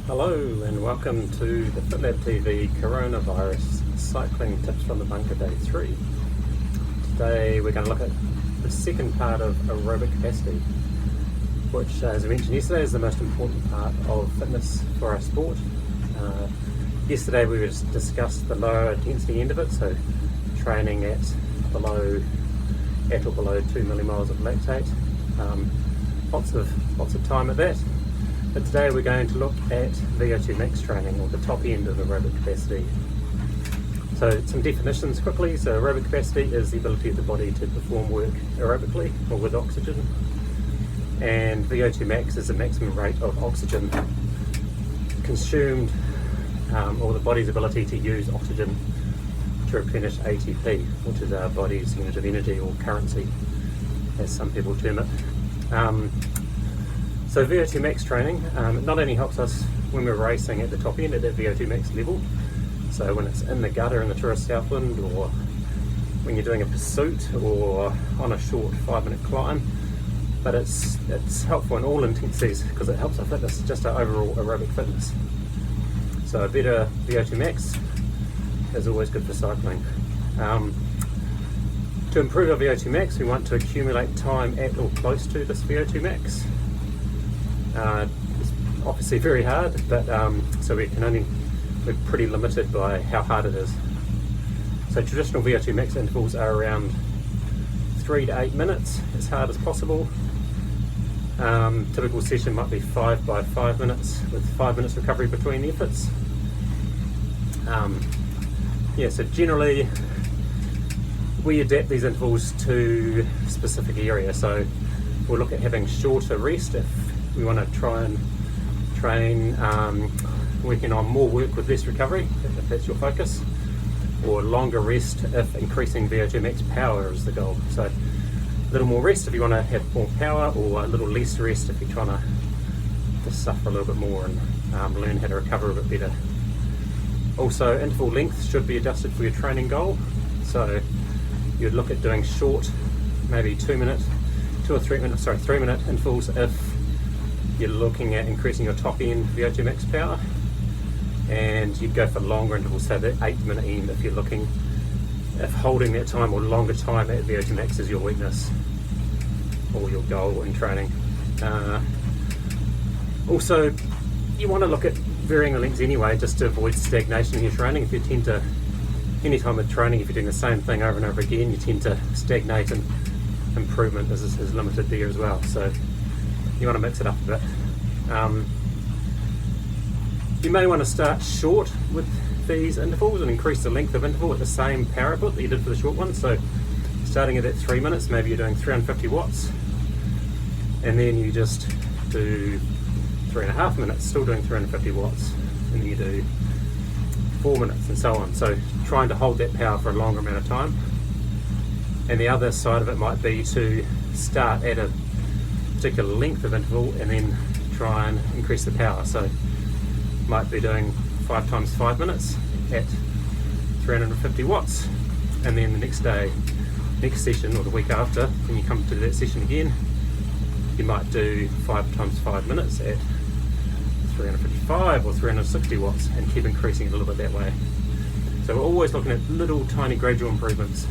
Hello and welcome to the FitLab TV CoronaVirus Cycling Tips from the Bunker Day 3. Today we're going to look at the second part of aerobic capacity, which as I mentioned yesterday is the most important part of fitness for our sport. Yesterday we discussed the lower intensity end of it, so training at or below 2 millimoles of lactate. Lots of time at that. But today we're going to look at VO2max training, or the top end of aerobic capacity. So some definitions quickly. So aerobic capacity is the ability of the body to perform work aerobically or with oxygen. And VO2max is the maximum rate of oxygen consumed, or the body's ability to use oxygen to replenish ATP, which is our body's unit of energy, or currency, as some people term it. So VO2max training not only helps us when we're racing at the top end at that VO2max level, so when it's in the gutter in the tourist Southland, or when you're doing a pursuit or on a short 5-minute climb, but it's helpful in all intensities because it helps our fitness, just our overall aerobic fitness. So a better VO2max is always good for cycling. To improve our VO2max, we want to accumulate time at or close to this VO2max. It's obviously very hard, but so we're pretty limited by how hard it is. So traditional VO2max intervals are around 3 to 8 minutes, as hard as possible. Typical session might be 5 by 5 minutes, with 5 minutes recovery between efforts. So generally we adapt these intervals to specific areas. So we'll look at having shorter rest if we want to try and train working on more work with less recovery, if that's your focus, or longer rest if increasing VO2max power is the goal. So a little more rest if you want to have more power, or a little less rest if you're trying to suffer a little bit more and learn how to recover a bit better. Also, interval length should be adjusted for your training goal. So you'd look at doing short, maybe 3 minute intervals if you're looking at increasing your top end VO2max power, and you'd go for longer intervals, so the 8-minute end if holding that time or longer time at VO2max is your weakness or your goal in training. Also, you want to look at varying the lengths anyway, just to avoid stagnation in your training. If you tend to, any time with training, if you're doing the same thing over and over again, you tend to stagnate, and improvement is limited there as well. So you want to mix it up a bit. You may want to start short with these intervals and increase the length of interval at the same power output that you did for the short one. So starting at that 3 minutes, maybe you're doing 350 watts, and then you just do 3.5 minutes, still doing 350 watts, and then you do 4 minutes, and so on. So trying to hold that power for a longer amount of time. And the other side of it might be to start at a particular length of interval and then try and increase the power. So might be doing 5 times 5 minutes at 350 watts, and then the next session or the week after, when you come to that session again, you might do 5 times 5 minutes at 355 or 360 watts, and keep increasing a little bit that way. So we're always looking at little tiny gradual improvements.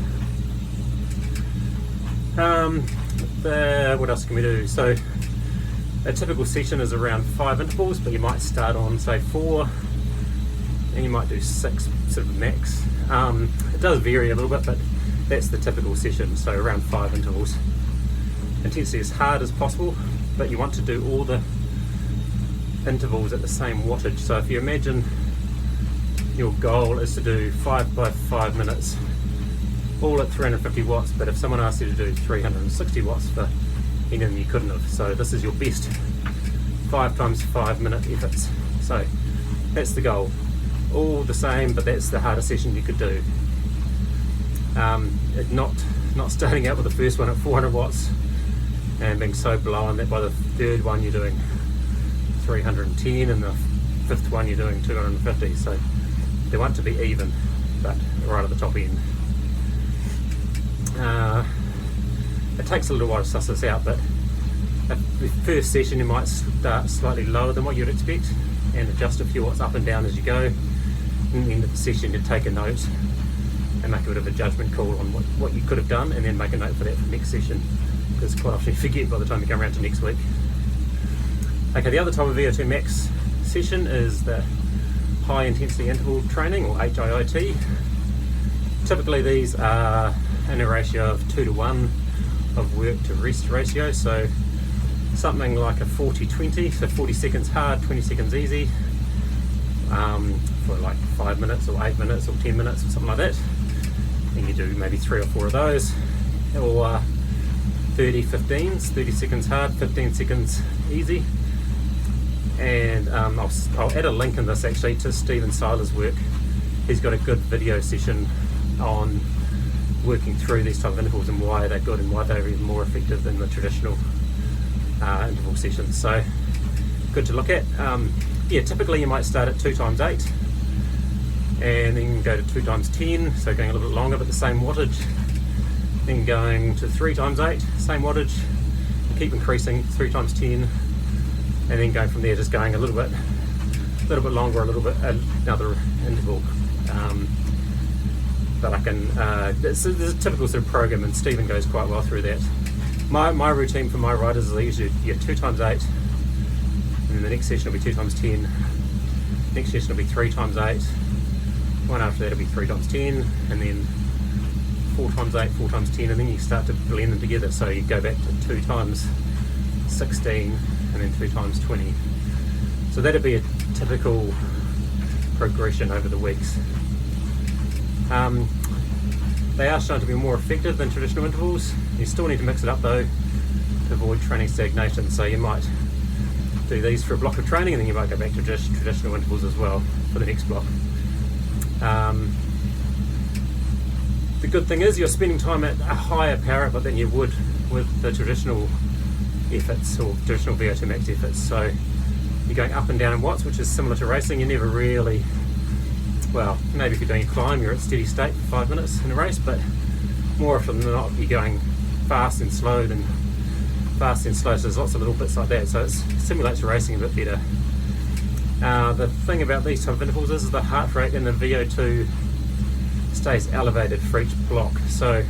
What else can we do? So a typical session is around 5 intervals, but you might start on say 4, and you might do 6 sort of max. It does vary a little bit, but that's the typical session, so around 5 intervals. Intensity as hard as possible, but you want to do all the intervals at the same wattage. So if you imagine your goal is to do 5 by 5 minutes, all at 350 watts, but if someone asked you to do 360 watts for any of them, you couldn't have. So this is your best 5 times 5 minute efforts. So that's the goal. All the same, but that's the hardest session you could do. Not starting out with the first one at 400 watts and being so blown that by the third one you're doing 310, and the fifth one you're doing 250. So they want to be even, but right at the top end. It takes a little while to suss this out, but The first session you might start slightly lower than what you'd expect and adjust a few watts up and down as you go. And at the end of the session you take a note and make a bit of a judgment call on what you could have done, and then make a note for that for the next session, because quite often you forget by the time you come around to next week. Okay, the other type of VO2max session is the high intensity interval training, or HIIT. Typically these are in a ratio of 2:1 of work to rest ratio, so something like a 40-20, so 40 seconds hard, 20 seconds easy, for like 5 minutes or 8 minutes or 10 minutes or something like that. And you do maybe 3 or 4 of those, or 30-15s, 30 seconds hard, 15 seconds easy. And I'll add a link in this actually to Stephen Seiler's work. He's got a good video session on working through these type of intervals and why they're good and why they're even more effective than the traditional interval sessions. So good to look at. Yeah, typically you might start at 2 times 8 and then go to 2 times 10, so going a little bit longer but the same wattage, then going to 3 times 8, same wattage, keep increasing, 3 times 10, and then going from there, just going a little bit longer, a little bit another interval. But I can, there's a typical sort of program, and Stephen goes quite well through that. My routine for my riders is I usually 2 times 8, and then the next session will be 2 times 10, next session will be 3 times 8, one after that will be 3 times 10, and then 4 times 8, 4 times 10, and then you start to blend them together. So you go back to 2 times 16, and then 2 times 20. So that'd be a typical progression over the weeks. They are shown to be more effective than traditional intervals. You still need to mix it up though to avoid training stagnation. So you might do these for a block of training, and then you might go back to just traditional intervals as well for the next block. The good thing is you're spending time at a higher power output than you would with the traditional efforts or traditional VO2max efforts. So you're going up and down in watts, which is similar to racing. You never really, well, maybe if you're doing a climb, you're at steady state for 5 minutes in a race, but more often than not, you're going fast and slow, then fast and slow. So there's lots of little bits like that. So it simulates racing a bit better. The thing about these type of intervals is the heart rate and the VO2 stays elevated for each block. So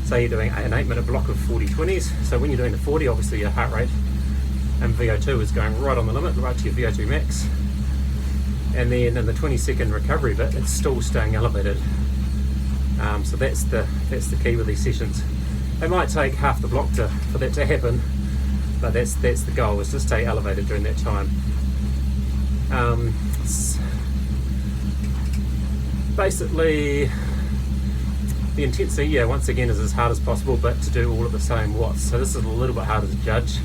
say you're doing an 8-minute block of 40-20s, so when you're doing the 40, obviously your heart rate and VO2 is going right on the limit, right to your VO2 max, and then in the 20-second recovery bit, it's still staying elevated. So that's the key with these sessions. It might take half the block for that to happen, but that's the goal, is to stay elevated during that time. Basically, the intensity, once again, is as hard as possible, but to do all at the same watts. So this is a little bit harder to judge,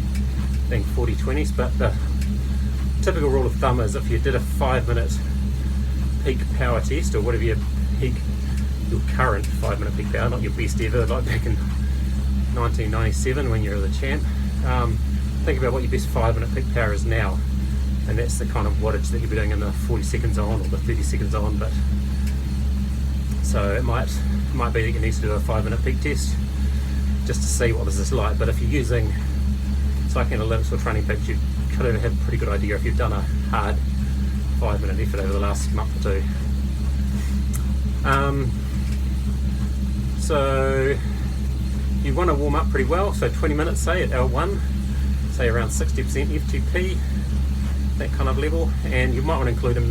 being 40-20s, but the typical rule of thumb is if you did a 5-minute peak power test, or whatever your current 5-minute peak power, not your best ever, like back in 1997 when you were the champ, think about what your best 5-minute peak power is now, and that's the kind of wattage that you'll be doing in the 40 seconds on or the 30 seconds on. But so it might be that you need to do a 5-minute peak test just to see what this is like. But if you're using psychoanalytics or training peaks, you could have had a pretty good idea if you've done a hard 5-minute effort over the last month or two. So you want to warm up pretty well, so 20 minutes say at L1, say around 60% FTP, that kind of level, and you might want to include a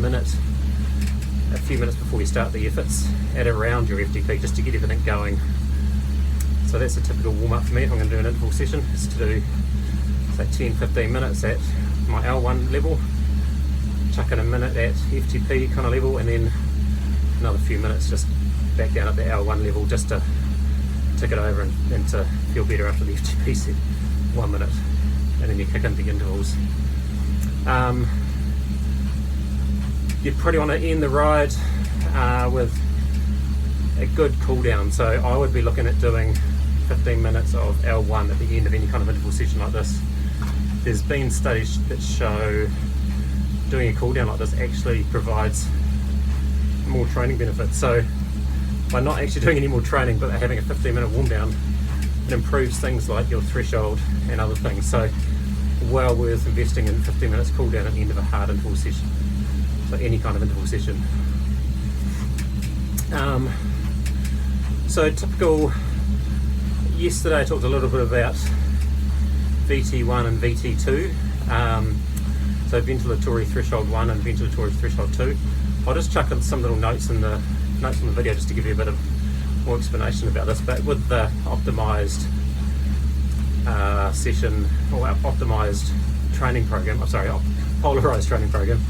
few minutes before you start the efforts at around your FTP, just to get everything going. So that's a typical warm up for me if I'm going to do an interval session, is to do say 10-15 minutes at my L1 level, chuck in a minute at FTP kind of level, and then another few minutes just back down at the L1 level, just to tick it over and to feel better after the FTP set, 1 minute, and then you kick into the intervals. You probably want to end the ride with a good cool down, so I would be looking at doing 15 minutes of L1 at the end of any kind of interval session like this. There's been studies that show doing a cool down like this actually provides more training benefits. So by not actually doing any more training but having a 15-minute warm down, it improves things like your threshold and other things. So well worth investing in 15 minutes cool down at the end of a hard interval session. So any kind of interval session. So typical, yesterday I talked a little bit about VT1 and VT2. So ventilatory threshold 1 and ventilatory threshold 2. I'll just chuck in some little notes on the video just to give you a bit of more explanation about this. But with the optimized session or optimized training program, polarized training program,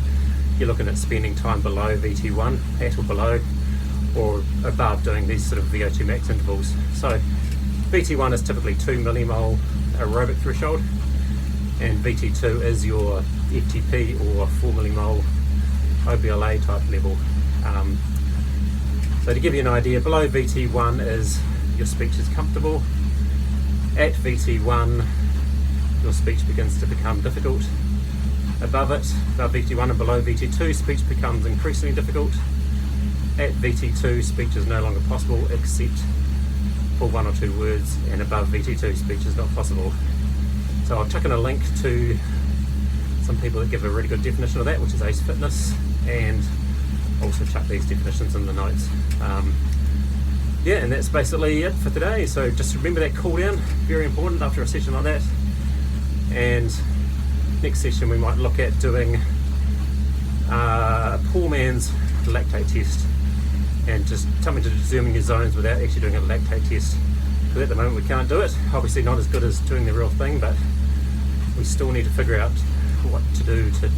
you're looking at spending time below VT1, at or below, or above, doing these sort of VO2max intervals. So VT1 is typically 2 millimole aerobic threshold, and VT2 is your FTP or 4 millimole OBLA type level. So to give you an idea, below VT1 is your speech is comfortable. At VT1, your speech begins to become difficult. Above VT1 and below VT2, speech becomes increasingly difficult. At VT2, speech is no longer possible except for 1 or 2 words, and above VT2, speech is not possible. So I'll chuck in a link to some people that give a really good definition of that, which is Ace Fitness, and also chuck these definitions in the notes. Yeah, and that's basically it for today. So just remember that cool down, very important after a session like that. And next session we might look at doing poor man's lactate test, and just something to determine your zones without actually doing a lactate test. Because at the moment we can't do it. Obviously not as good as doing the real thing, but we still need to figure out what to do to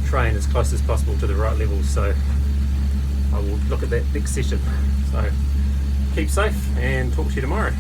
train as close as possible to the right levels. So I will look at that next session. So keep safe and talk to you tomorrow.